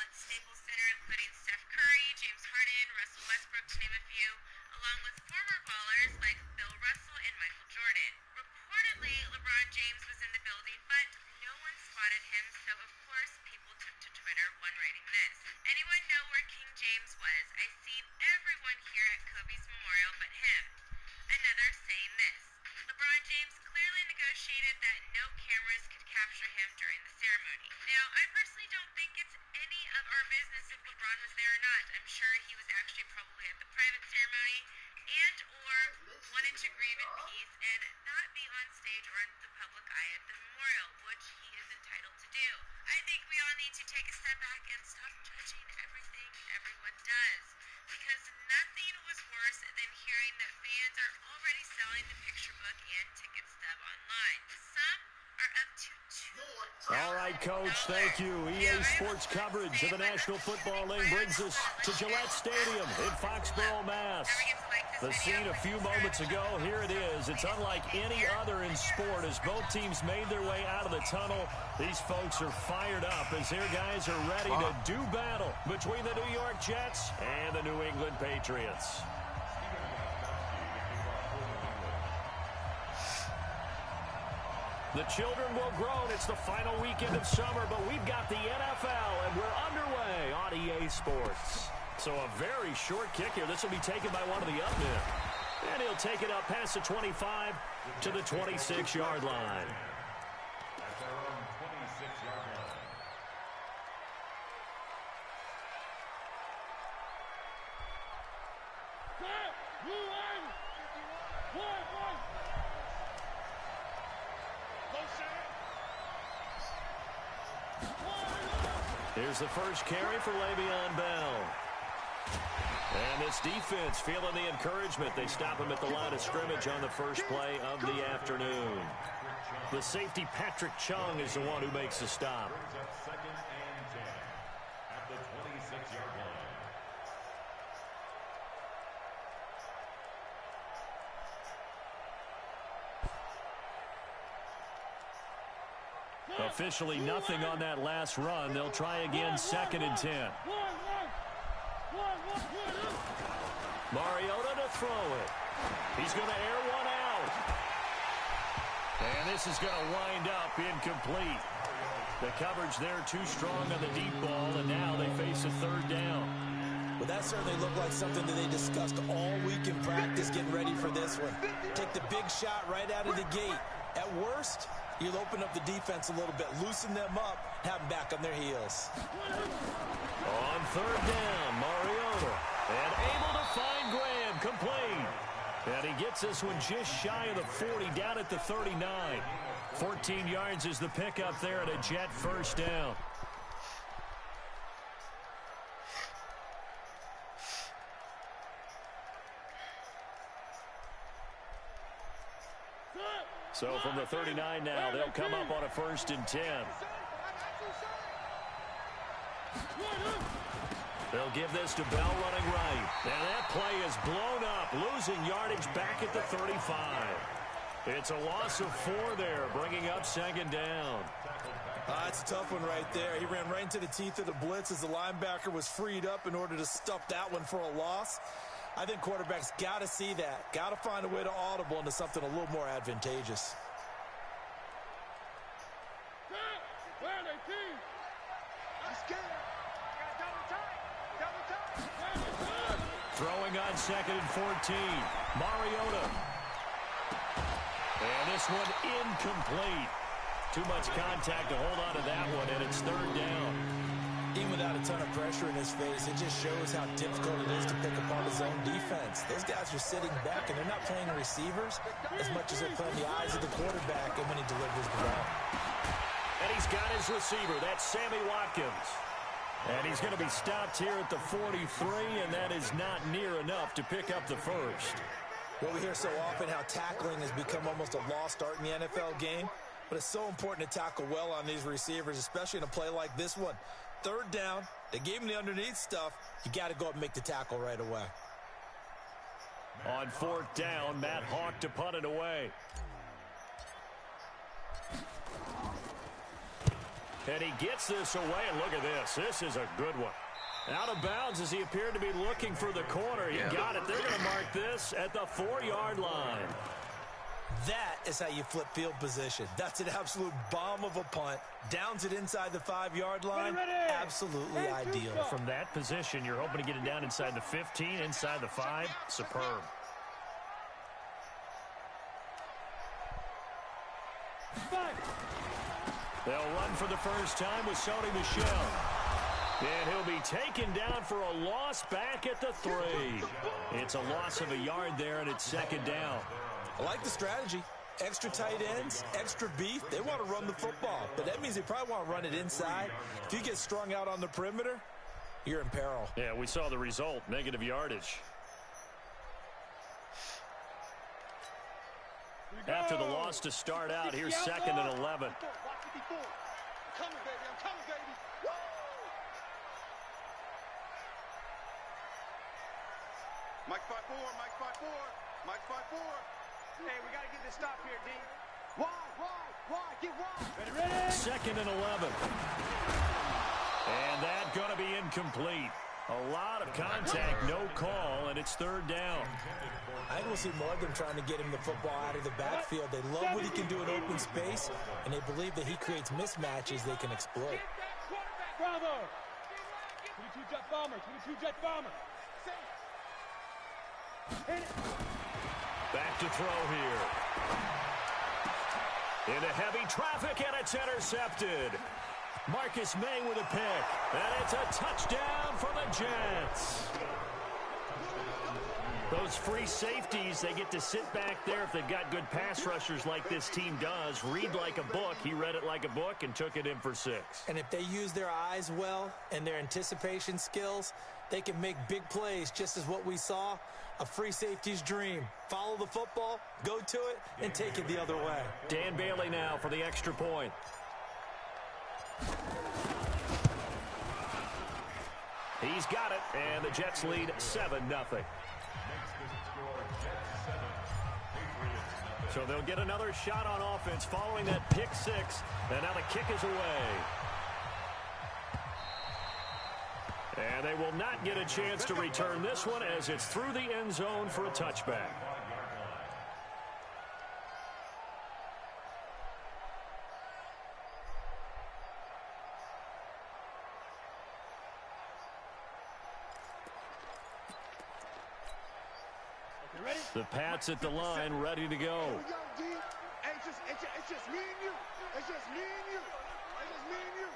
at the Staples Center, including Steph Curry, James Harden, Russell Westbrook, to name a few, along with former ballers like Bill Russell and Michael Jordan. Reportedly, LeBron James was in the building, but no one spotted him, so of course people took to Twitter, one writing this. Anyone know where King James was? I seen everyone here at Kobe's memorial but him. Another saying this. LeBron James clearly negotiated that no cameras could capture him during the ceremony. Now, I personally don't think it's any of our business if LeBron was there or not. I'm sure he was actually probably at the private ceremony and or wanted to grieve in peace and not be on stage or in the public eye at the memorial, which he is entitled to do. I think we all need to take a step back and stop judging everything everyone does, because nothing was worse than hearing that fans are already selling the picture book and ticket stub online. Some are up to $2. All right, Coach, thank you. EA Sports coverage of the National Football League brings us to Gillette Stadium in Foxborough, Mass. The scene a few moments ago, here it is. It's unlike any other in sport as both teams made their way out of the tunnel. These folks are fired up as their guys are ready to do battle between the New York Jets and the New England Patriots. The children will grow. It's the final weekend of summer, but we've got the NFL, and we're underway on EA Sports. So a very short kick here. This will be taken by one of the up men. And he'll take it up past the 25 to the 26-yard line. That's our own 26-yard line. Here's the first carry for Le'Veon Bell. And this defense feeling the encouragement. They stop him at the line of scrimmage on the first play of the afternoon. The safety, Patrick Chung, is the one who makes the stop. Second and 10 at the 26-yard line. Officially nothing on that last run. They'll try again, second and 10. Mariota to throw it. He's going to air one out. And this is going to wind up incomplete. The coverage there too strong on the deep ball, and now they face a third down. Well, that certainly looked like something that they discussed all week in practice, getting ready for this one. Take the big shot right out of the gate. At worst, you'll open up the defense a little bit, loosen them up, have them back on their heels. On third down, Mariota. And able to find Graham, complete. And he gets this one just shy of the 40, down at the 39. 14 yards is the pickup there at a Jet first down. So from the 39 now, they'll come up on a first and 10. They'll give this to Bell running right. And that play is blown up, losing yardage back at the 35. It's a loss of 4 there, bringing up second down. That's a tough one right there. He ran right into the teeth of the blitz as the linebacker was freed up in order to stuff that one for a loss. I think quarterbacks got to see that. Got to find a way to audible into something a little more advantageous. Throwing on second and 14. Mariota. And this one incomplete. Too much contact to hold on to that one, and it's third down. Even without a ton of pressure in his face, it just shows how difficult it is to pick apart his own defense. Those guys are sitting back, and they're not playing receivers as much as they're playing the eyes of the quarterback and when he delivers the ball. And he's got his receiver. That's Sammy Watkins. And he's going to be stopped here at the 43, and that is not near enough to pick up the first. Well, we hear so often how tackling has become almost a lost art in the NFL game, but it's so important to tackle well on these receivers, especially in a play like this one. Third down, they gave him the underneath stuff. You got to go up and make the tackle right away. On fourth down, Matt Hawk to punt it away. And he gets this away, and look at this. This is a good one. Out of bounds as he appeared to be looking for the corner. He got it. They're going to mark this at the 4-yard line. That is how you flip field position. That's an absolute bomb of a punt. Downs it inside the 5-yard line. Absolutely ideal. From that position, you're hoping to get it down inside the 15, inside the 5. Superb. They'll run for the first time with Sony Michel. And he'll be taken down for a loss back at the 3. It's a loss of a yard there, and it's second down. I like the strategy. Extra tight ends, extra beef. They want to run the football, but that means they probably want to run it inside. If you get strung out on the perimeter, you're in peril. Yeah, we saw the result, negative yardage. After the loss to start out, here's 2nd and 11. Mike 5-4, Mike 5-4, Mike 5-4. Hey, we got to get this stop here, D. Wide, get wide. Ready? 2nd and 11. And that's going to be incomplete. A lot of contact, no call, and it's 3rd down. I think we'll see more of them trying to get him the football out of the backfield. They love what he can do in open space, and they believe that he creates mismatches they can exploit. Bravo! 22 jet bomber, 22 jet bomber. Back to throw here. Into heavy traffic, and it's intercepted. Marcus May with a pick, and it's a touchdown for the Jets. Those free safeties, they get to sit back there if they've got good pass rushers like this team does. Read like a book. He read it like a book and took it in for 6. And if they use their eyes well and their anticipation skills, they can make big plays, just as what we saw. A free safety's dream. Follow the football, go to it, and take it the other way. Dan Bailey now for the extra point. He's got it, and the Jets lead 7-0. So they'll get another shot on offense following that pick 6, and now the kick is away. And they will not get a chance to return this one as it's through the end zone for a touchback. The Pats at the line, ready to go. It's just me and you. It's just me and you. It's just me and you.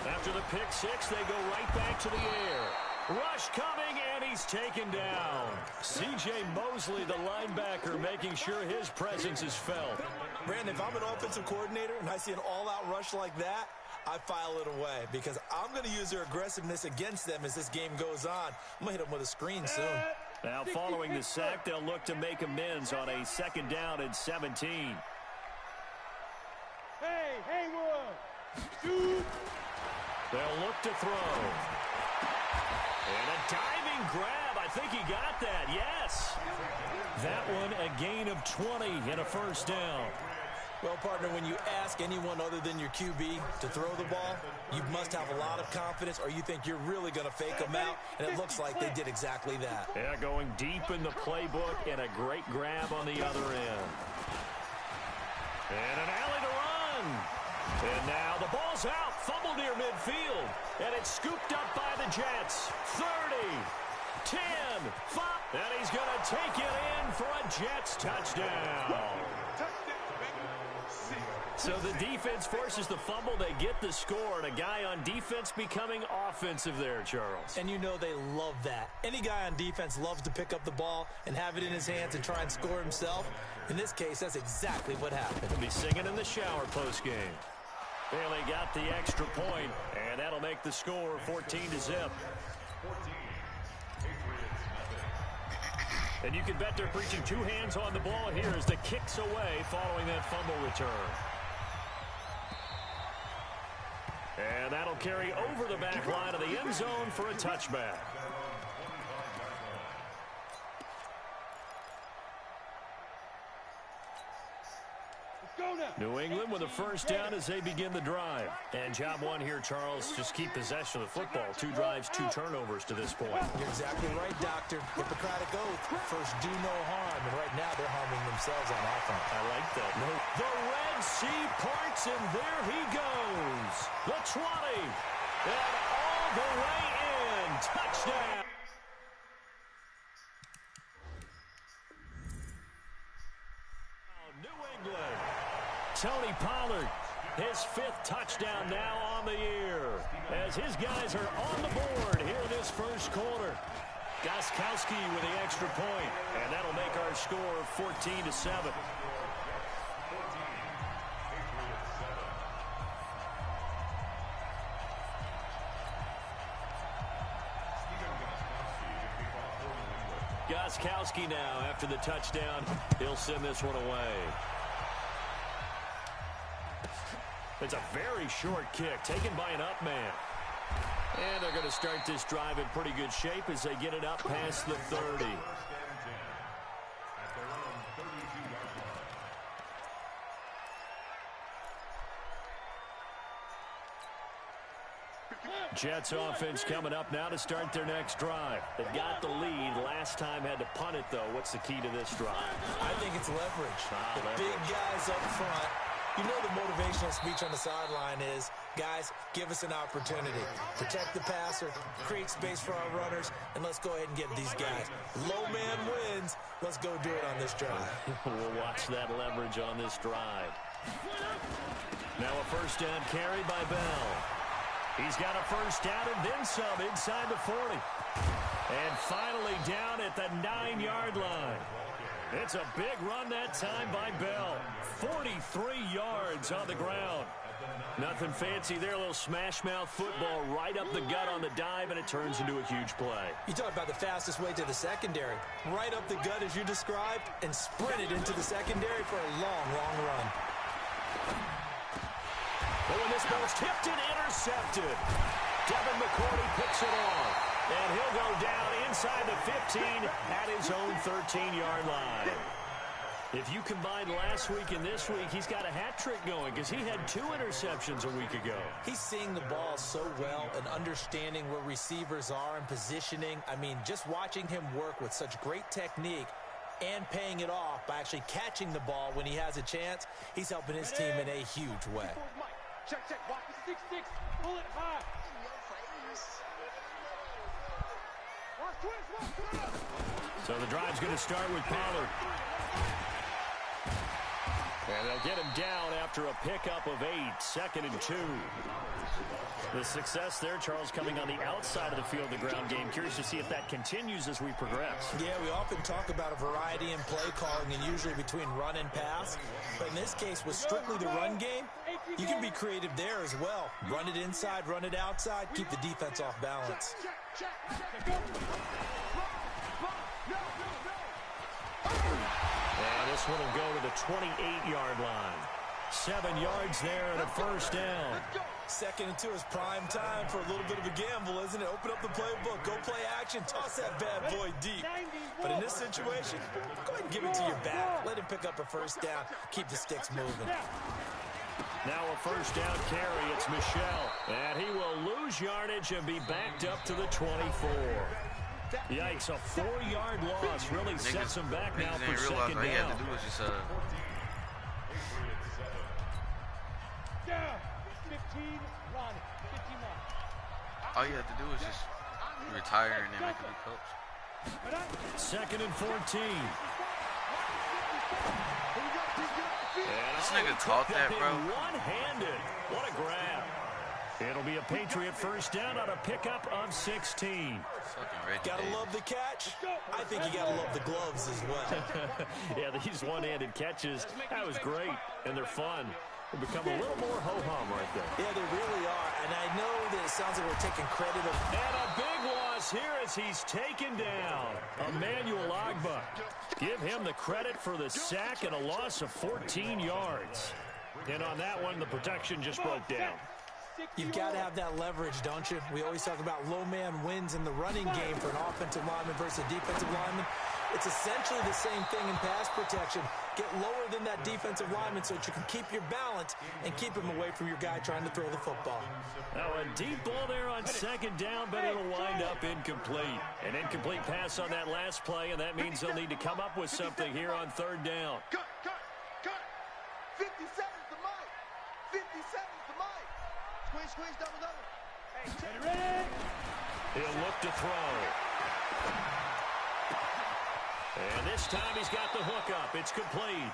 After the pick 6, they go right back to the air. Rush coming, and he's taken down. C.J. Mosley, the linebacker, making sure his presence is felt. Brandon, if I'm an offensive coordinator and I see an all-out rush like that, I file it away because I'm going to use their aggressiveness against them as this game goes on. I'm going to hit them with a screen soon. Now, following the sack, they'll look to make amends on a 2nd down and 17. Hey, Haywood! Shoot! They'll look to throw. And a diving grab. I think he got that. Yes. That one a gain of 20 and a 1st down. Well, partner, when you ask anyone other than your QB to throw the ball, you must have a lot of confidence or you think you're really going to fake them out, and it looks like they did exactly that. Yeah, going deep in the playbook and a great grab on the other end. And an alley to run. And now the ball's out, fumbled near midfield, and it's scooped up by the Jets. 30, 10, 5, and he's going to take it in for a Jets touchdown. So the defense forces the fumble. They get the score, and a guy on defense becoming offensive there, Charles. And you know they love that. Any guy on defense loves to pick up the ball and have it in his hands and try and score himself. In this case, that's exactly what happened. He'll be singing in the shower postgame. Bailey got the extra point, and that'll make the score 14-0. And you can bet they're preaching 2 hands on the ball here as the kick's away following that fumble return. And that'll carry over the back line of the end zone for a touchback. New England with a first down as they begin the drive. And job one here, Charles, just keep possession of the football. 2 drives, 2 turnovers to this point. You're exactly right, Doctor. Hippocratic oath. First, do no harm. And right now, they're harming themselves on offense. I like that. No. The Red Sea parts, and there he goes. The 20. And all the way in. Touchdown. New England. Tony Pollard, his 5th touchdown now on the year, as his guys are on the board here in this first quarter. Gostkowski with the extra point, and that'll make our score 14-7. Gostkowski now after the touchdown. He'll send this one away. It's a very short kick taken by an up man. And they're going to start this drive in pretty good shape as they get it up past the 30. Jets offense coming up now to start their next drive. They got the lead. Last time had to punt it, though. What's the key to this drive? I think it's leverage. The big guys up front. You know the motivational speech on the sideline is, guys, give us an opportunity. Protect the passer, create space for our runners, and let's go ahead and get these guys. Low man wins. Let's go do it on this drive. We'll watch that leverage on this drive. Now a first down carry by Bell. He's got a first down and then some inside the 40. And finally down at the 9-yard line. It's a big run that time by Bell. 43 yards on the ground. Nothing fancy there. A little smash mouth football right up the gut on the dive, and it turns into a huge play. You talk about the fastest way to the secondary. Right up the gut as you described, and sprinted into the secondary for a long, long run. But when this ball's tipped and intercepted, Devin McCourty picks it off. And he'll go down inside the 15 at his own 13-yard line. If you combine last week and this week, he's got a hat trick going because he had 2 interceptions a week ago. He's seeing the ball so well and understanding where receivers are and positioning. I mean, just watching him work with such great technique and paying it off by actually catching the ball when he has a chance, he's helping his team in a huge way. Check, watch the 6-6, pull it high. So the drive's going to start with Pollard. And they'll get him down after a pickup of 8, 2nd and 2. The success there, Charles, coming on the outside of the field, the ground game. Curious to see if that continues as we progress. Yeah, we often talk about a variety in play calling and usually between run and pass. But in this case, with strictly the run game, you can be creative there as well. Run it inside, run it outside, keep the defense off balance. And this one will go to the 28-yard line. 7 yards there and a first down. 2nd and 2 is prime time for a little bit of a gamble, isn't it? Open up the playbook, go play action, toss that bad boy deep. But in this situation, go ahead and give it to your back. Let him pick up a first down. Keep the sticks moving. Now a first down carry. It's Michelle. And he will lose yardage and be backed up to the 24. Yikes, a 4-yard loss really sets him back now for second down. All he had to do was just all you had to do is just retire and then make a new coach. 2nd and 14. This nigga caught that, bro. One-handed. What a grab. It'll be a Patriot first down on a pickup of 16. Gotta love the catch. I think you gotta love the gloves as well. Yeah, these one-handed catches, that was great, and they're fun. They become a little more ho-hum right there. Yeah, they really are, and I know that it sounds like we're taking credit. And a big loss here as he's taken down. Emmanuel Agba. Give him the credit for the sack and a loss of 14 yards. And on that one, the protection just broke down. You've got to have that leverage, don't you? We always talk about low man wins in the running game for an offensive lineman versus a defensive lineman. It's essentially the same thing in pass protection. Get lower than that defensive lineman so that you can keep your balance and keep him away from your guy trying to throw the football. Now a deep ball there on second down, but it'll wind up incomplete. An incomplete pass on that last play, and that means they'll need to come up with something here on third down. Cut. 57's the mic. 57's the mic. Squeeze, double. Hey, ready? He'll look to throw. And this time he's got the hook up. It's complete.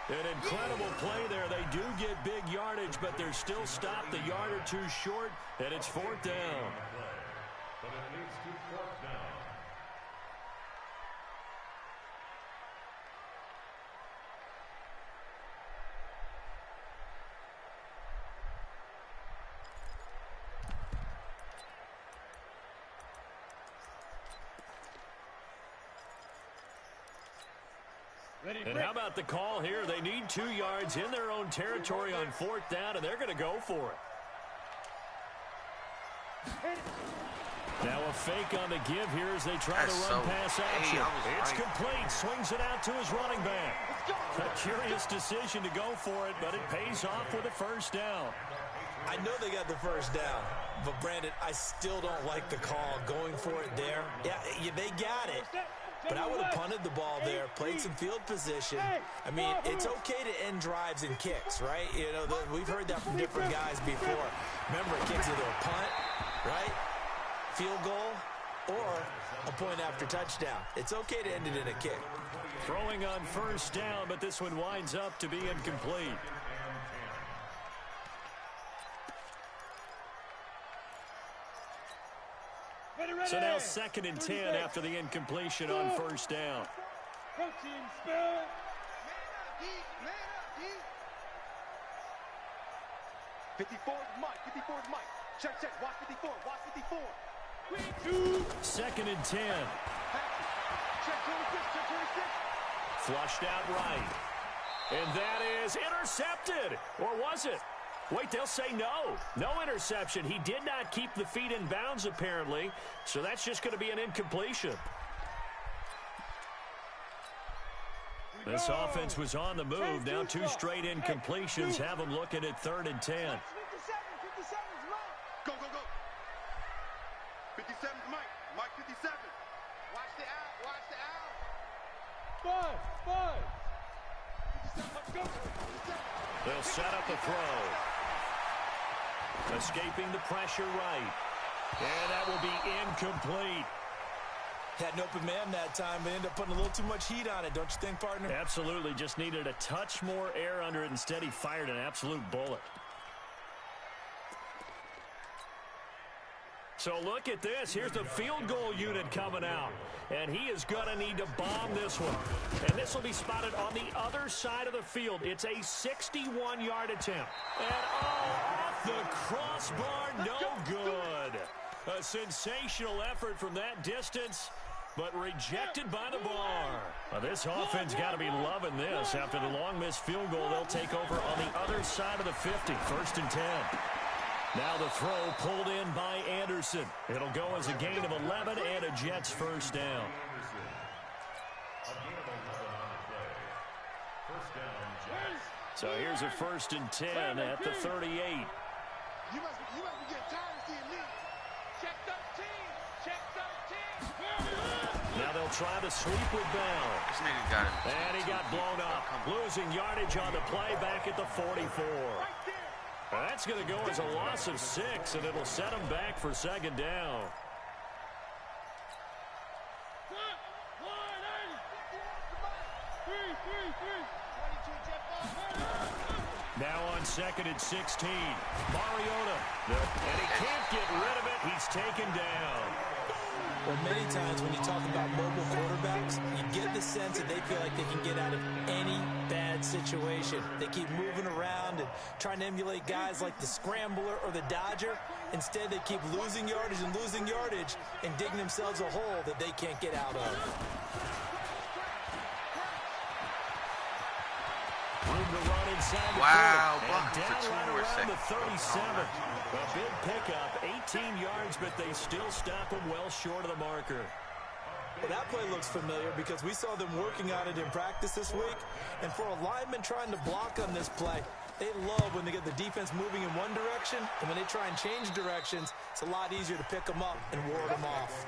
An incredible play there. They do get big yardage, but they're still stopped a yard or two short, and it's fourth down. But it leads to fourth down. And how about the call here? They need 2 yards in their own territory on fourth down, and they're going to go for it. Now a fake on the give here as they try to run pass action. It's complete. Swings it out to his running back. A curious decision to go for it, but it pays off with a first down. I know they got the first down, but Brandon, I still don't like the call going for it there. Yeah, they got it. But I would have punted the ball there, played some field position. I mean, it's okay to end drives and kicks, right? You know, we've heard that from different guys before. Remember, a kick's either a punt, right, field goal, or a point after touchdown. It's okay to end it in a kick. Throwing on first down, but this one winds up to be incomplete. So now 2nd and 10 after the incompletion on first down. Protein spill. Man up, D. 54's Mike. Check. Watch 54. 2nd and 10. Check 26. Flushed out right. And that is intercepted. Or was it? Wait, they'll say no. No interception. He did not keep the feet in bounds, apparently. So that's just going to be an incompletion. This offense was on the move. Now 2 straight incompletions have them looking at 3rd and 10. 57's Mike. Go. 57's Mike 57. Watch the out. 5. 57, go. 57. They'll set up the throw. Escaping the pressure right. And that will be incomplete. Had an open man that time, but ended up putting a little too much heat on it, don't you think, partner? Absolutely. Just needed a touch more air under it. Instead, he fired an absolute bullet. So look at this. Here's the field goal unit coming out. And he is going to need to bomb this one. And this will be spotted on the other side of the field. It's a 61-yard attempt. And off the crossbar, no good. A sensational effort from that distance, but rejected by the bar. Now, this offense got to be loving this. After the long missed field goal, they'll take over on the other side of the 50. 1st and 10. Now the throw pulled in by Anderson. It'll go as a gain of 11 and a Jets first down. So here's a 1st and 10 at the 38. You must be getting tired of seeing me. Check 13. Now they'll try to sweep with Bell. This nigga got it. And he got blown up. Losing yardage on the play back at the 44. That's going to go as a loss of 6, and it'll set them back for 2nd down. Now on 2nd and 16. Mariota. And he can't get rid of it. He's taken down. Well, many times when you talk about mobile quarterbacks, you get the sense that they feel like they can get out of any bad situation. They keep moving around and trying to emulate guys like the Scrambler or the Dodger. Instead, they keep losing yardage and digging themselves a hole that they can't get out of. Room to run inside the Wow, 40. blocking for 2 right more around seconds. the 37. A big pickup, 18 yards, but they still stop him well short of the marker. Well, that play looks familiar because we saw them working on it in practice this week. And for a lineman trying to block on this play, they love when they get the defense moving in one direction, and when they try and change directions, it's a lot easier to pick them up and ward them off.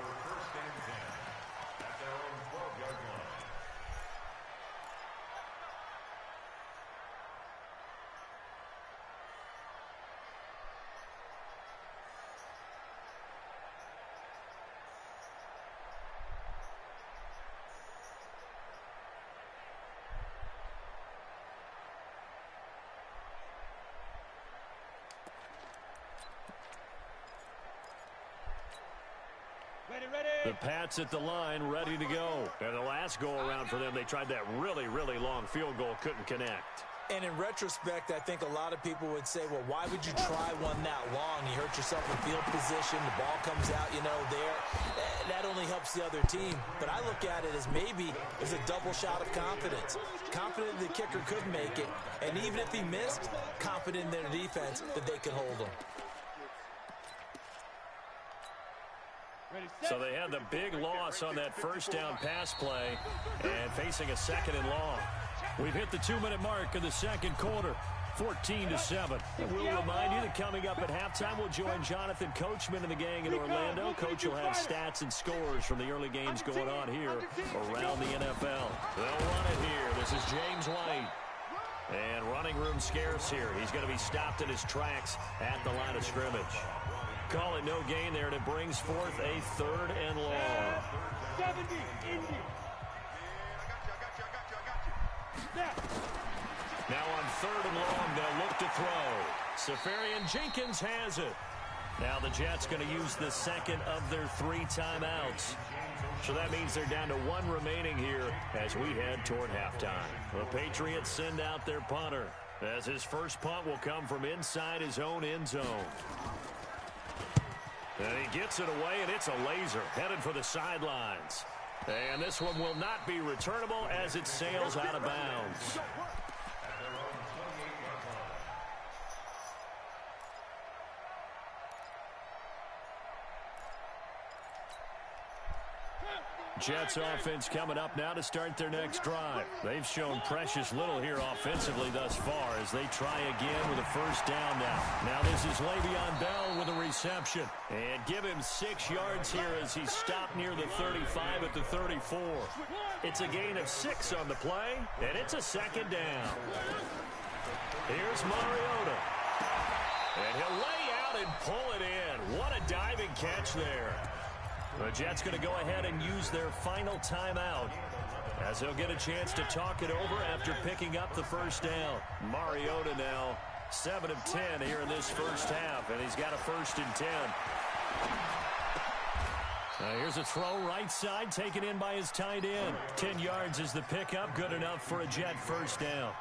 The Pats at the line, ready to go. And the last go-around for them, they tried that really, really long field goal, couldn't connect. And in retrospect, I think a lot of people would say, well, why would you try one that long? You hurt yourself in field position. The ball comes out, there. That only helps the other team. But I look at it as maybe it's a double shot of confidence. Confident the kicker could make it. And even if he missed, confident in their defense that they could hold him. So they had the big loss on that first down pass play and facing a second and long. We've hit the 2-minute mark of the second quarter, 14-7. And we'll remind you that coming up at halftime, we'll join Jonathan Coachman and the gang in Orlando. Coach will have stats and scores from the early games going on here around the NFL. They'll run it here. This is James White. And running room scarce here. He's going to be stopped in his tracks at the line of scrimmage. Call it no gain there, and it brings forth a third and long. 70, Indy. Now on third and long, they'll look to throw. Safarian Jenkins has it. Now the Jets going to use the second of their 3 timeouts. So that means they're down to 1 remaining here as we head toward halftime. The Patriots send out their punter as his first punt will come from inside his own end zone. And he gets it away, and it's a laser headed for the sidelines. And this one will not be returnable as it sails out of bounds. Jets offense coming up now to start their next drive. They've shown precious little here offensively thus far as they try again with a first down now. Now this is Le'Veon Bell with a reception. And give him 6 yards here as he's stopped near the 35 at the 34. It's a gain of 6 on the play, and it's a second down. Here's Mariota. And he'll lay out and pull it in. What a diving catch there. The Jets going to go ahead and use their final timeout as they'll get a chance to talk it over after picking up the first down. Mariota now 7 of 10 here in this first half, and he's got a 1st and 10. Here's a throw right side taken in by his tight end. 10 yards is the pickup, good enough for a Jet first down.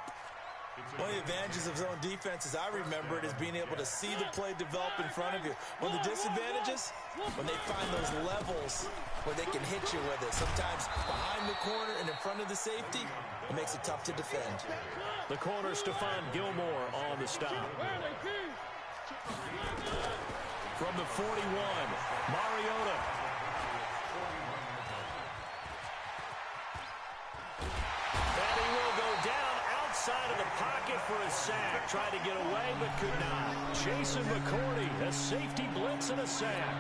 One of the advantages of zone defense, as I remember it, is being able to see the play develop in front of you. One of the disadvantages, when they find those levels where they can hit you with it. Sometimes behind the corner and in front of the safety, it makes it tough to defend. The corner, Stephon Gilmore on the stop. From the 41, Mariota. And he will go down outside of the pocket for a sack. Tried to get away, but could not. Jason McCourty, a safety blitz and a sack.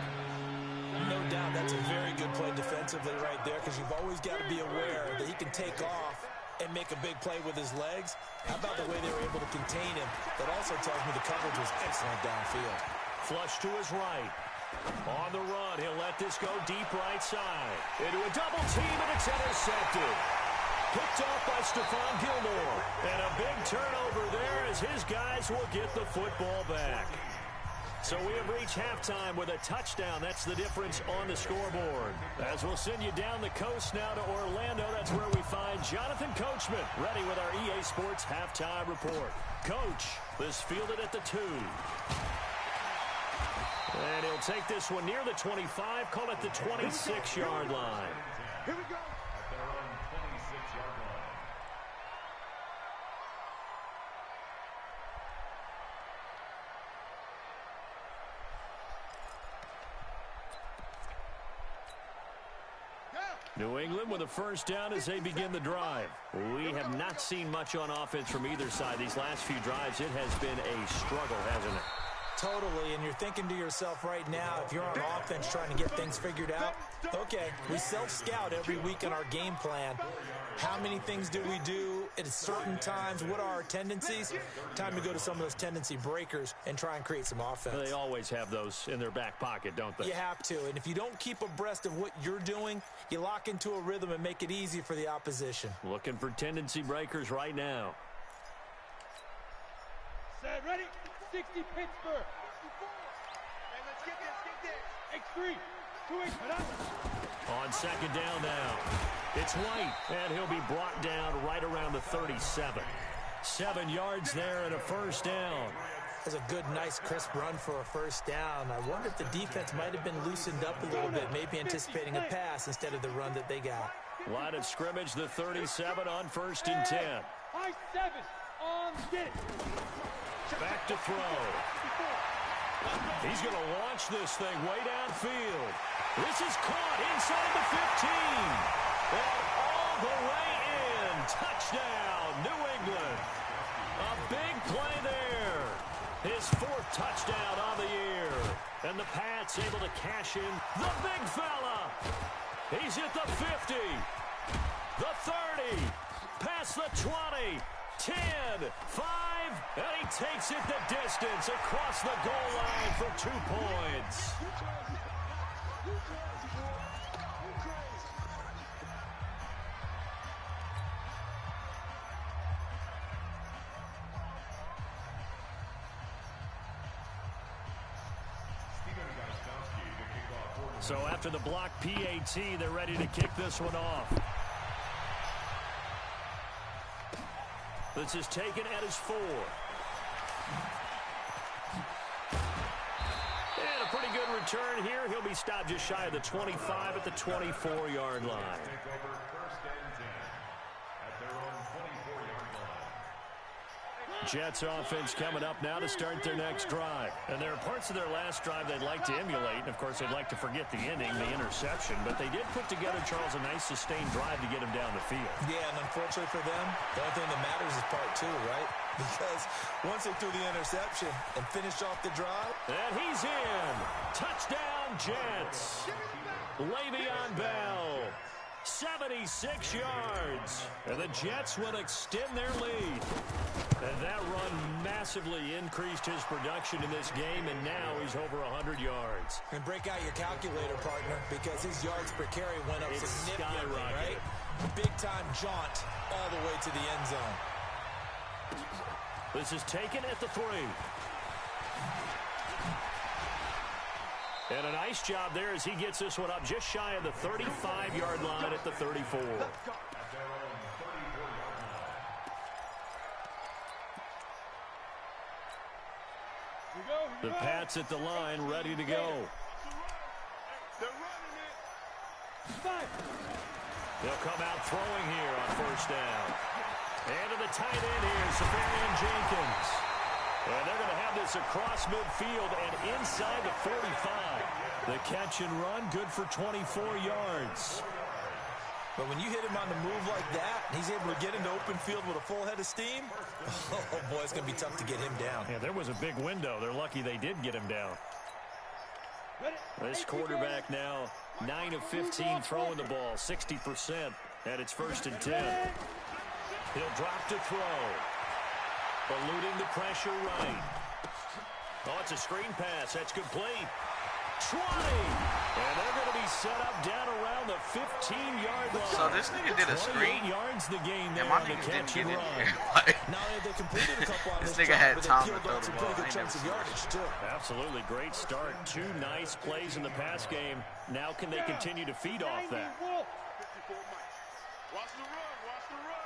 No doubt that's a very good play defensively right there, because you've always got to be aware that he can take off and make a big play with his legs. How about the way they were able to contain him? That also tells me the coverage was excellent downfield. Flush to his right. On the run, he'll let this go deep right side. Into a double team, and it's intercepted. Picked off by Stephon Gilmore. And a big turnover there as his guys will get the football back. So we have reached halftime with a touchdown. That's the difference on the scoreboard. As we'll send you down the coast now to Orlando, that's where we find Jonathan Coachman, ready with our EA Sports halftime report. Coach, this fielded at the 2. And he'll take this one near the 25, call it the 26-yard line. Here we go. New England with a first down as they begin the drive. We have not seen much on offense from either side. These last few drives, it has been a struggle, hasn't it? Totally, and you're thinking to yourself right now, if you're on offense trying to get things figured out, okay, we self-scout every week in our game plan. How many things do we do at certain times? What are our tendencies? Time to go to some of those tendency breakers and try and create some offense. They always have those in their back pocket, don't they? You have to, and if you don't keep abreast of what you're doing, you lock into a rhythm and make it easy for the opposition. Looking for tendency breakers right now. Set, ready? 60 Pittsburgh. Hey, let's get this. X3. 2-8. On second down now. It's White, and he'll be brought down right around the 37. 7 yards there and a first down. That's a good, nice, crisp run for a first down. I wonder if the defense might have been loosened up a little bit, maybe anticipating a pass instead of the run that they got. Line of scrimmage, the 37 on 1st and 10. High 7 on get it. Back to throw. He's going to launch this thing way downfield. This is caught inside the 15. And all the way in. Touchdown, New England. A big play there. His 4th touchdown on the year. And the Pats able to cash in the big fella. He's at the 50. The 30. Past the 20. 10, 5, and he takes it the distance across the goal line for 2 points. So after the block PAT, they're ready to kick this one off. This is taken at his 4. And a pretty good return here. He'll be stopped just shy of the 25 at the 24-yard line. Jets offense coming up now to start their next drive. And there are parts of their last drive they'd like to emulate. And, of course, they'd like to forget the inning, the interception. But they did put together, Charles, a nice sustained drive to get him down the field. Yeah, and unfortunately for them, the only thing that matters is part 2, right? Because once they threw the interception and finished off the drive. And he's in. Touchdown, Jets. Le'Veon Bell. 76 yards. And the Jets will extend their lead. And that run massively increased his production in this game, and now he's over 100 yards. And break out your calculator, partner, because his yards per carry went up significantly, right? Big-time jaunt all the way to the end zone. This is taken at the 3. And a nice job there as he gets this one up just shy of the 35-yard line at the 34. The Pats at the line, ready to go. They'll come out throwing here on first down. And to the tight end here, Safarian Jenkins. And they're going to have this across midfield and inside the 45. The catch and run, good for 24 yards. But when you hit him on the move like that, and he's able to get into open field with a full head of steam, oh boy, it's going to be tough to get him down. Yeah, there was a big window. They're lucky they did get him down. This quarterback now 9 of 15 throwing the ball, 60%, and it's 1st and 10. He'll drop to throw. Eluding the pressure right. Oh, it's a screen pass. That's complete. 20. And they're going to be set up down around the 15-yard line. So this nigga did a screen. Yards the game there and my on the niggas didn't catch get and in run. there. Like, Now they completed a couple on this this nigga drive, had but time they to peeled throw off the some ball. pretty I good ain't chunks of never yardage, too. Absolutely. Great start. 2 nice plays in the pass game. Now can they continue to feed off that? Watch the run. Watch the run.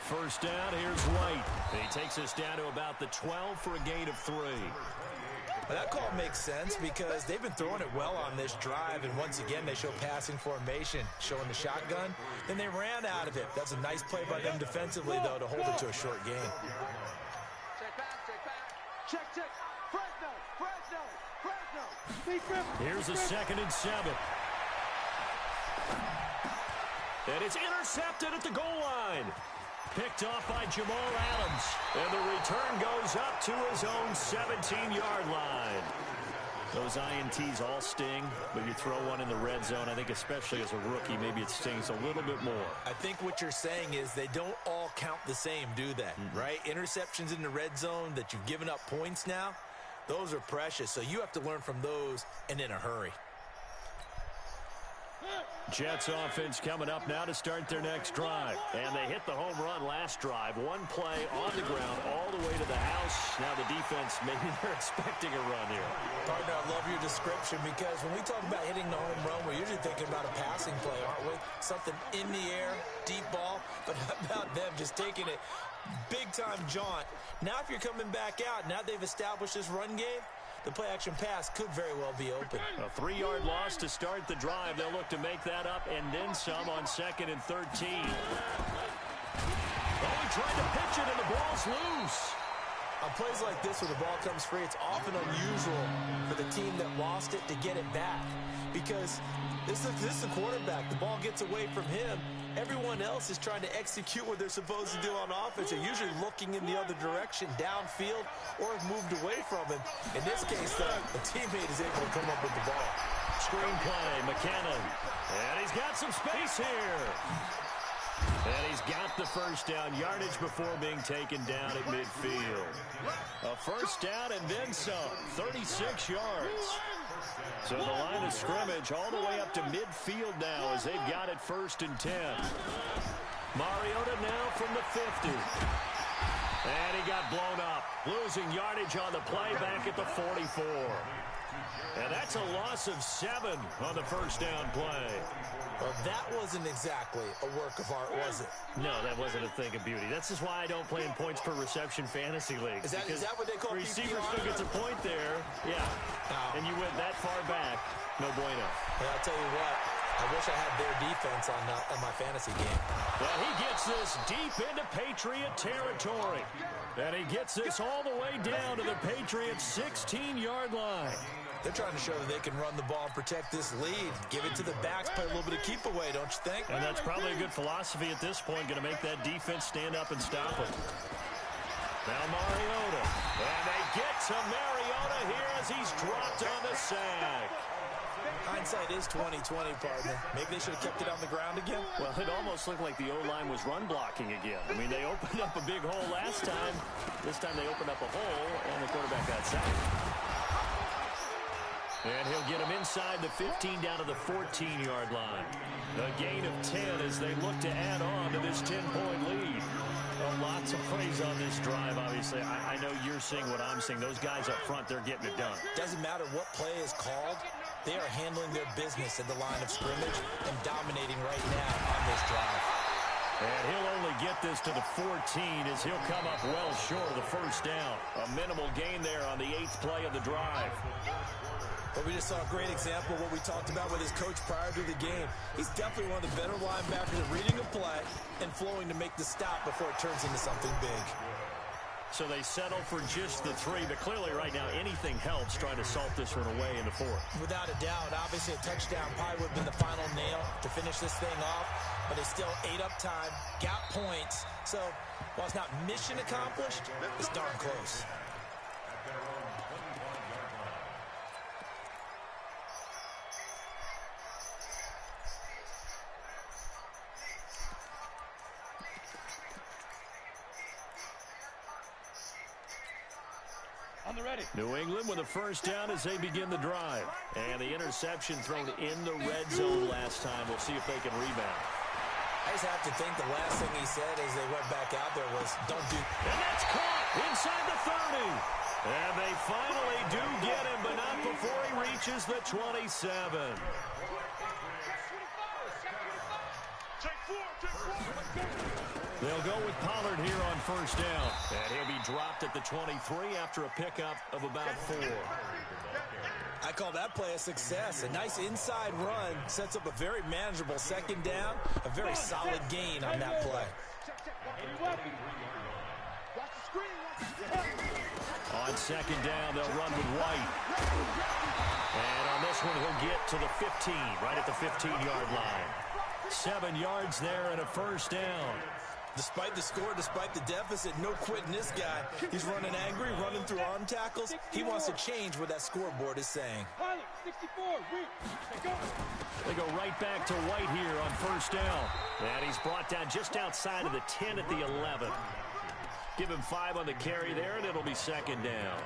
First down, here's White. He takes us down to about the 12 for a gain of 3. Well, that call makes sense because they've been throwing it well on this drive, and once again they show passing formation, showing the shotgun. Then they ran out of it. That's a nice play by them defensively, though, to hold it to a short game. Check back. Check. Fresno. Stay grip. Here's a 2nd and 7. And it's intercepted at the goal line. Picked off by Jamal Adams. And the return goes up to his own 17-yard line. Those INTs all sting, but you throw one in the red zone, I think especially as a rookie, maybe it stings a little bit more. I think what you're saying is they don't all count the same, do they? Right? Interceptions in the red zone that you've given up points now, those are precious. So you have to learn from those and in a hurry. Jets offense coming up now to start their next drive. And they hit the home run last drive. One play on the ground all the way to the house. Now the defense, maybe they're expecting a run here. Partner, I love your description because when we talk about hitting the home run, we're usually thinking about a passing play, aren't we? Something in the air, deep ball. But how about them just taking it big-time jaunt? Now if you're coming back out, now they've established this run game, the play-action pass could very well be open. A 3-yard loss to start the drive. They'll look to make that up and then some on 2nd and 13. Oh, he tried to pitch it and the ball's loose. On plays like this where the ball comes free, it's often unusual for the team that lost it to get it back. Because this is the quarterback. The ball gets away from him. Everyone else is trying to execute what they're supposed to do on offense. They're usually looking in the other direction, downfield, or have moved away from him. In this case, though, the teammate is able to come up with the ball. Screenplay, McKinnon. And he's got some space here. And he's got the first down yardage before being taken down at midfield. A first down and then some, 36 yards. So the line of scrimmage all the way up to midfield now as they've got it 1st and 10. Mariota now from the 50. And he got blown up, losing yardage on the play back at the 44. And that's a loss of 7 on the first down play. Well, that wasn't exactly a work of art, was it? No, that wasn't a thing of beauty. This is why I don't play in points per reception fantasy leagues. Is that what they call receiver PPR? still gets a point there. Yeah. And you went that far back. No bueno. Well, I'll tell you what. I wish I had their defense on my fantasy game. Well, he gets this deep into Patriot territory. And he gets this all the way down to the Patriots' 16-yard line. They're trying to show that they can run the ball and protect this lead. Give it to the backs, play a little bit of keep away, don't you think? And that's probably a good philosophy at this point, going to make that defense stand up and stop it. Now Mariota. And they get to Mariota here as he's dropped on the sack. Hindsight is 20/20, partner. Maybe they should have kept it on the ground again. Well, it almost looked like the O-line was run blocking again. I mean, they opened up a big hole last time. This time they opened up a hole, and the quarterback got sacked. And he'll get him inside the 15 down to the 14-yard line. A gain of 10 as they look to add on to this 10-point lead. Well, lots of praise on this drive, obviously. I know you're seeing what I'm seeing. Those guys up front, they're getting it done. Doesn't matter what play is called. They are handling their business at the line of scrimmage and dominating right now on this drive. And he'll only get this to the 14 as he'll come up well short of the first down. A minimal gain there on the 8th play of the drive. But we just saw a great example of what we talked about with his coach prior to the game. He's definitely one of the better linebackers at reading a play and flowing to make the stop before it turns into something big. So they settle for just the 3, but clearly right now anything helps trying to salt this one away in the 4th. Without a doubt, obviously a touchdown probably would have been the final nail to finish this thing off, but they still ate up time, got points. So while it's not mission accomplished, it's darn close. On the ready. New England with a first down as they begin the drive. And the interception thrown in the red zone last time. We'll see if they can rebound. I just have to think the last thing he said as they went back out there was, don't do... And that's caught inside the 30. And they finally do get him, but not before he reaches the 27. They'll go with Pollard here on first down. And he'll be dropped at the 23 after a pickup of about 4. I call that play a success. A nice inside run sets up a very manageable second down. A very solid gain on that play. On second down, they'll run with White. And on this one, he'll get to the 15, right at the 15-yard line. 7 yards there and a first down. Despite the score, despite the deficit, no quitting this guy. He's running angry, running through arm tackles. He wants to change what that scoreboard is saying. Pilot, 64, reach, go. They go right back to White here on first down. And he's brought down just outside of the 10 at the 11. Give him 5 on the carry there, and it'll be second down.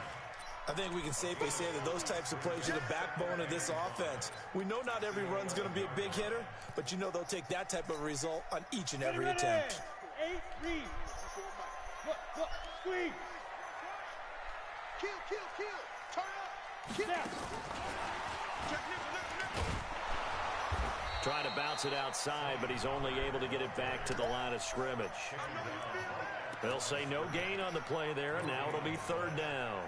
I think we can safely say that those types of plays are the backbone of this offense. We know not every run's going to be a big hitter, but you know they'll take that type of result on each and every attempt. 8, read. Look, squeeze. Kill. Turn up. Kill. Snap. Trying to bounce it outside, but he's only able to get it back to the line of scrimmage. They'll say no gain on the play there, and now it'll be third down.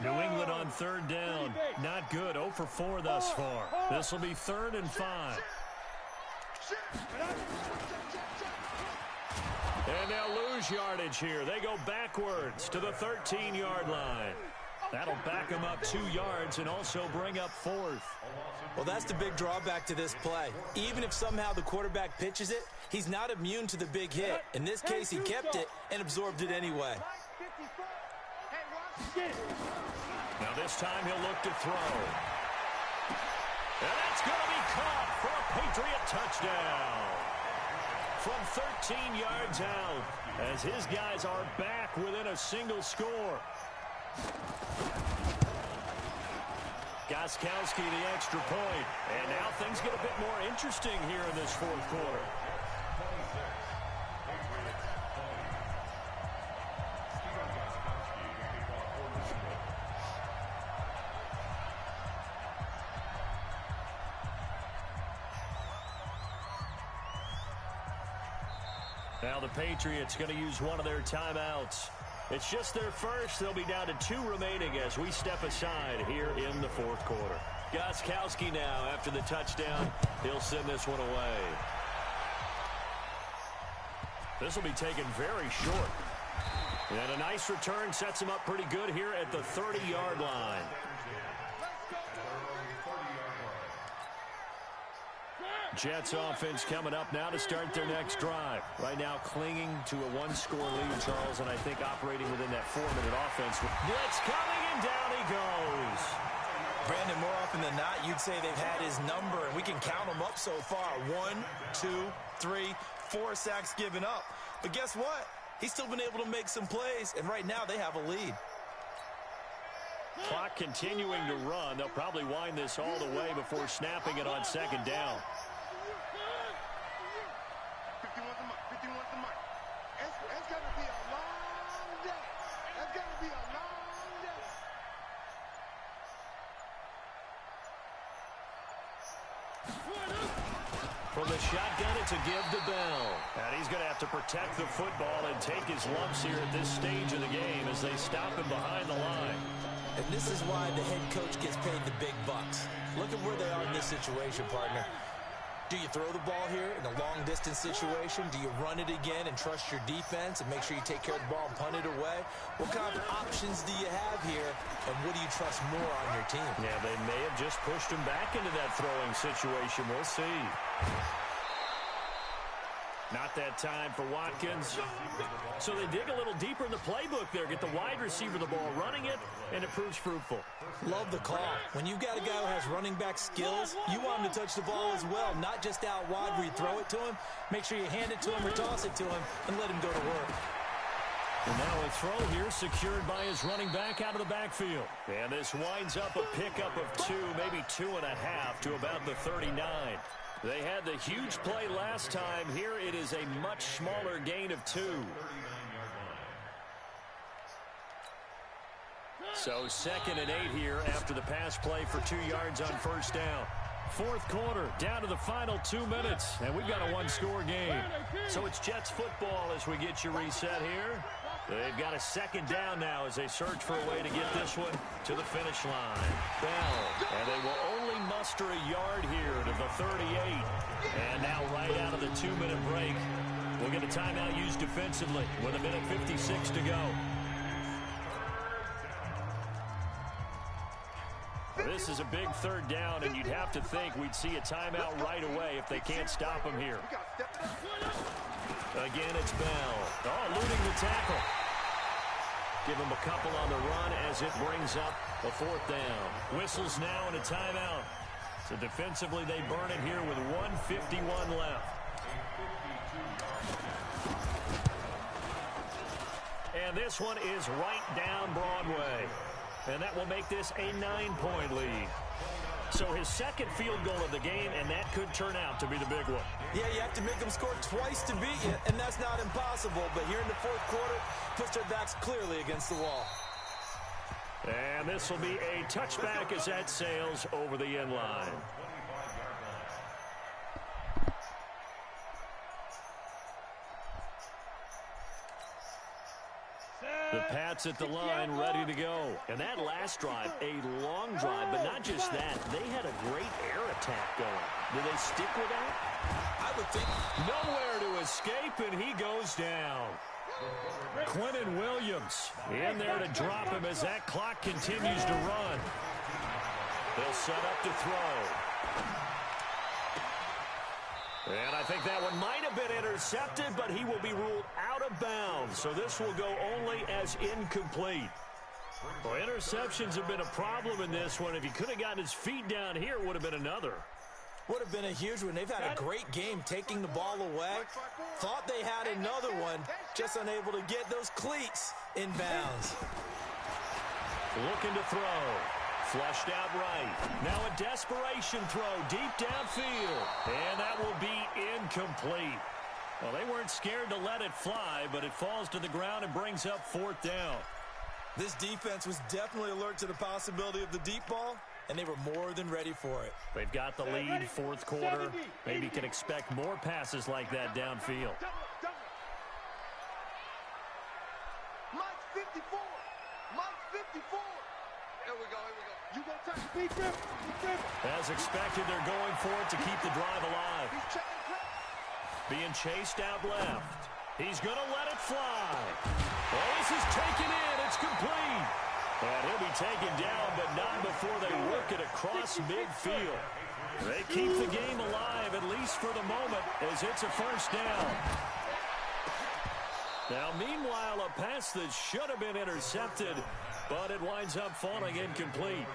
New England on third down. Not good. 0 for 4 thus far. This will be 3rd and 5. And they'll lose yardage here. They go backwards to the 13-yard line. That'll back them up 2 yards and also bring up 4th. Well, that's the big drawback to this play. Even if somehow the quarterback pitches it, he's not immune to the big hit. In this case, he kept it and absorbed it anyway. Now this time he'll look to throw. And that's going to be caught for a Patriot touchdown. From 13 yards out, as his guys are back within a single score. Gostkowski the extra point. And now things get a bit more interesting here in this fourth quarter. Now the Patriots going to use one of their timeouts. It's just their first. They'll be down to 2 remaining as we step aside here in the fourth quarter. Gostkowski now after the touchdown. He'll send this one away. This will be taken very short. And a nice return sets him up pretty good here at the 30-yard line. Jets offense coming up now to start their next drive. Right now clinging to a 1-score lead, Charles, and I think operating within that 4-minute offense. Blitz coming, and down he goes. Brandon, more often than not, you'd say they've had his number, and we can count them up so far. 1, 2, 3, 4 sacks given up. But guess what? He's still been able to make some plays, and right now they have a lead. Clock continuing to run. They'll probably wind this all the way before snapping it on second down. 51's the mark. It's going to be a long day. It's going to be a long day. From the shotgun, it's a give to Bell. And he's going to have to protect the football and take his lumps here at this stage of the game as they stop him behind the line. And this is why the head coach gets paid the big bucks. Look at where they are in this situation, partner. Do you throw the ball here in a long-distance situation? Do you run it again and trust your defense and make sure you take care of the ball and punt it away? What kind of options do you have here, and what do you trust more on your team? Yeah, they may have just pushed him back into that throwing situation. We'll see. Not that time for Watkins. So they dig a little deeper in the playbook there. Get the wide receiver the ball, running it, and it proves fruitful. Love the call. When you've got a guy who has running back skills, you want him to touch the ball as well, not just out wide where you throw it to him. Make sure you hand it to him or toss it to him and let him go to work. And now a throw here secured by his running back out of the backfield. And this winds up a pickup of 2, maybe 2.5 to about the 39. They had the huge play last time. Here it is a much smaller gain of 2. So 2nd and 8 here after the pass play for 2 yards on first down. Fourth quarter, down to the final 2 minutes, and we've got a 1-score game. So it's Jets football as we get you reset here. They've got a 2nd down now as they search for a way to get this one to the finish line. Bell, and they will only muster a yard here to the 38. And now right out of the 2-minute break, we'll get a timeout used defensively with 1:56 to go. This this is a big third down, and you'd have to think we'd see a timeout right away if they can't stop him here. Again, it's Bell. Oh, eluding the tackle. Give him a couple on the run as it brings up a fourth down. Whistles now and a timeout. So defensively, they burn it here with 1:51 left. And this one is right down Broadway. And that will make this a 9-point lead. So his second field goal of the game, and that could turn out to be the big one. Yeah, you have to make them score twice to beat you, and that's not impossible. But here in the fourth quarter, puts their backs clearly against the wall. And this will be a touchback as that sails over the end line. The Pats at the line, ready to go. And that last drive, a long drive, but not just that. They had a great air attack going. Do they stick with that? I would think. Nowhere to escape, and he goes down. Quentin Williams in there to drop him as that clock continues to run. They'll set up to throw. And I think that one might have been intercepted, but he will be ruled out of bounds. So this will go only as incomplete. Well, interceptions have been a problem in this one. If he could have gotten his feet down here, it would have been another. Would have been a huge one. They've had a great game taking the ball away. Thought they had another one, just unable to get those cleats in bounds. Looking to throw. Flushed out right. Now a desperation throw deep downfield. And that will be incomplete. Well, they weren't scared to let it fly, but it falls to the ground and brings up fourth down. This defense was definitely alert to the possibility of the deep ball, and they were more than ready for it. They've got the lead, fourth quarter. Maybe can expect more passes like that downfield. Mike 54. Mike 54. Here we go. You go touch speed grip. As expected, they're going for it to keep the drive alive. Being chased out left. He's going to let it fly. Well, this is taken in. It's complete. And he'll be taken down, but not before they work it across midfield. They keep the game alive, at least for the moment, as it's a first down. Now, meanwhile, a pass that should have been intercepted, but it winds up falling incomplete.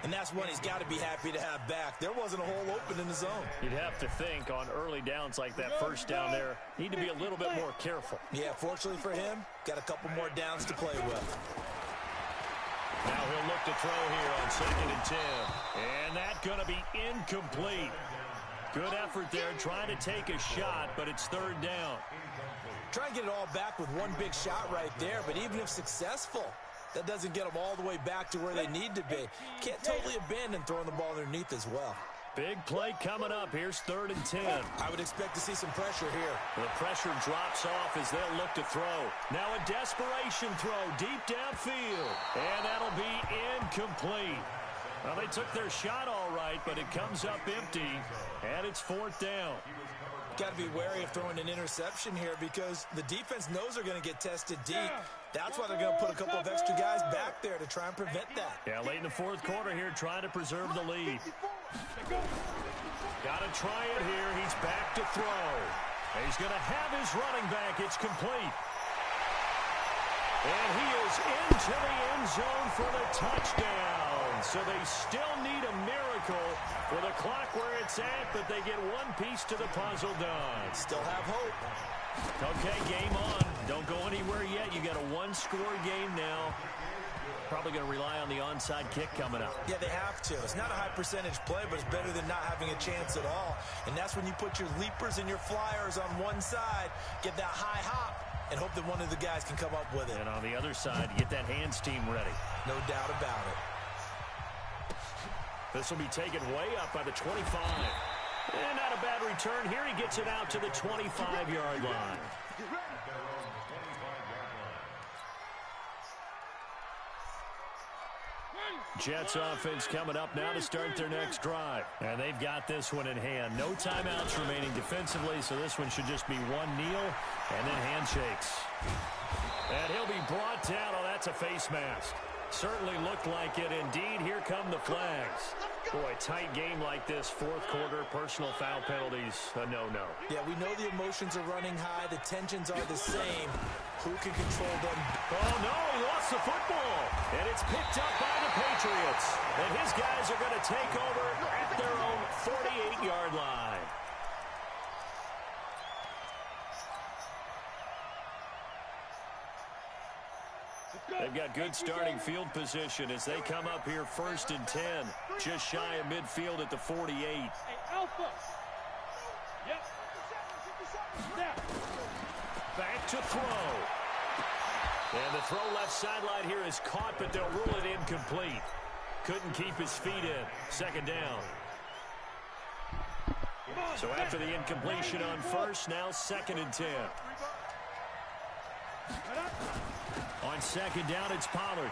And that's one he's got to be happy to have back. There wasn't a hole open in the zone. You'd have to think on early downs like that first down there, need to be a little bit more careful. Yeah, fortunately for him, got a couple more downs to play with. Now he'll look to throw here on 2nd and 10. And that's going to be incomplete. Good effort there, trying to take a shot, but it's third down. Try and get it all back with one big shot right there, but even if successful, that doesn't get them all the way back to where they need to be. Can't totally abandon throwing the ball underneath as well. Big play coming up. Here's 3rd and 10. I would expect to see some pressure here. The pressure drops off as they'll look to throw. Now a desperation throw deep downfield. And that'll be incomplete. Well, they took their shot all right, but it comes up empty. And it's 4th down. Got to be wary of throwing an interception here because the defense knows they're going to get tested deep. That's why they're going to put a couple of extra guys back there to try and prevent that. Yeah, late in the fourth quarter here, trying to preserve the lead. Got to try it here. He's back to throw. He's going to have his running back. It's complete. And he is into the end zone for the touchdown. So they still need a miracle with the clock where it's at, but they get one piece to the puzzle done. Still have hope. Okay, game on. Don't go anywhere yet. You got a one-score game now. Probably going to rely on the onside kick coming up. Yeah, they have to. It's not a high percentage play, but it's better than not having a chance at all. And that's when you put your leapers and your flyers on one side, get that high hop, and hope that one of the guys can come up with it. And on the other side, get that hands team ready. No doubt about it. This will be taken way up by the 25. And not a bad return here. He gets it out to the 25-yard line. Jets offense coming up now to start their next drive. And they've got this one in hand. No timeouts remaining defensively, so this one should just be one kneel and then handshakes. And he'll be brought down. Oh, that's a face mask. Certainly looked like it. Indeed, here come the flags. Boy, tight game like this, fourth quarter, personal foul penalties, a no-no. Yeah, we know the emotions are running high. The tensions are the same. Who can control them? Oh, no, he lost the football. And it's picked up by the Patriots. And his guys are going to take over at their own 48-yard line. They've got good starting field position as they come up here 1st and 10. Just shy of midfield at the 48. Hey, Alpha. Yep. Snap. Back to throw. And the throw left sideline here is caught, but they'll rule it incomplete. Couldn't keep his feet in. 2nd down. So after the incompletion on first, now 2nd and 10. On 2nd down, it's Pollard.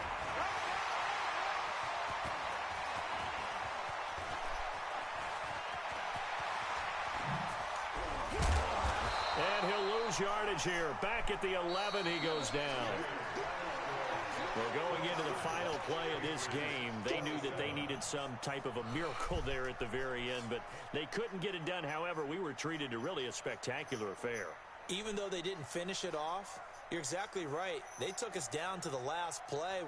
And he'll lose yardage here. Back at the 11, he goes down. Well, going into the final play of this game, they knew that they needed some type of a miracle there at the very end, but they couldn't get it done. However, we were treated to really a spectacular affair. Even though they didn't finish it off, you're exactly right. They took us down to the last play.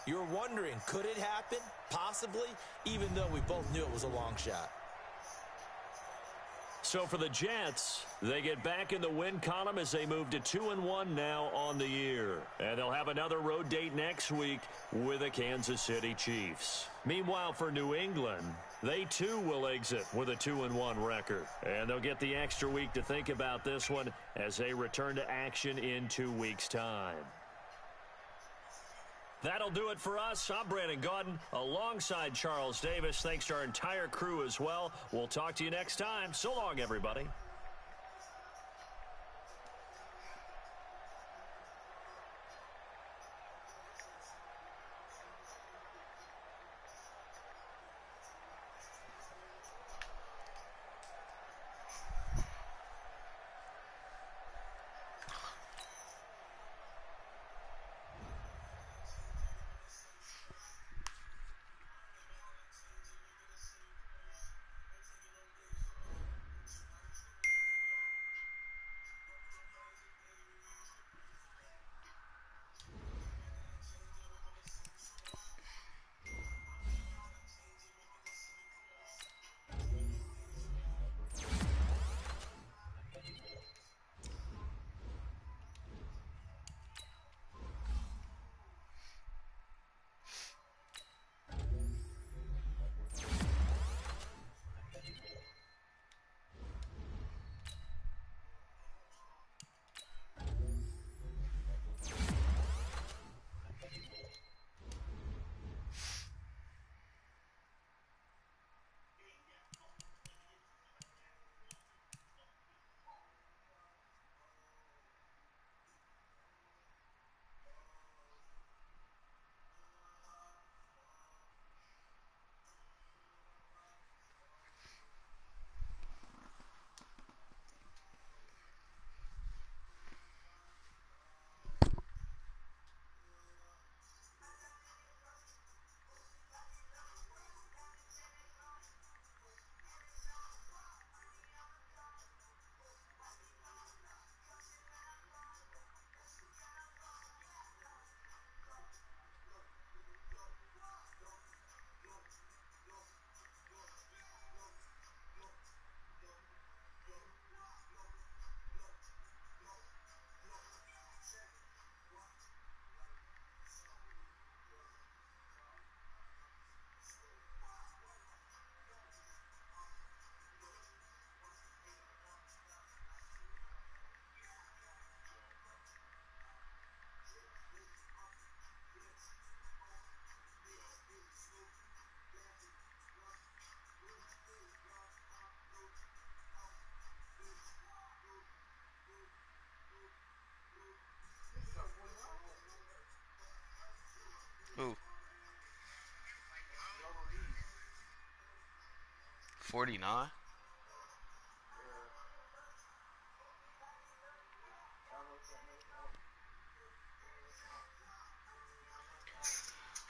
You're wondering, could it happen? Possibly, even though we both knew it was a long shot. So for the Jets, they get back in the win column as they move to 2-1 now on the year. And they'll have another road date next week with the Kansas City Chiefs. Meanwhile, for New England, they too will exit with a 2-1 record. And they'll get the extra week to think about this one as they return to action in 2 weeks' time. That'll do it for us. I'm Brandon Gaudin alongside Charles Davis. Thanks to our entire crew as well. We'll talk to you next time. So long, everybody. Who? 49?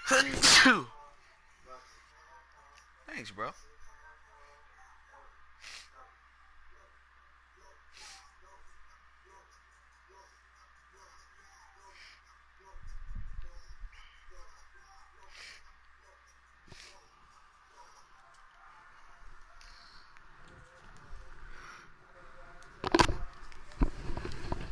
Thanks, bro.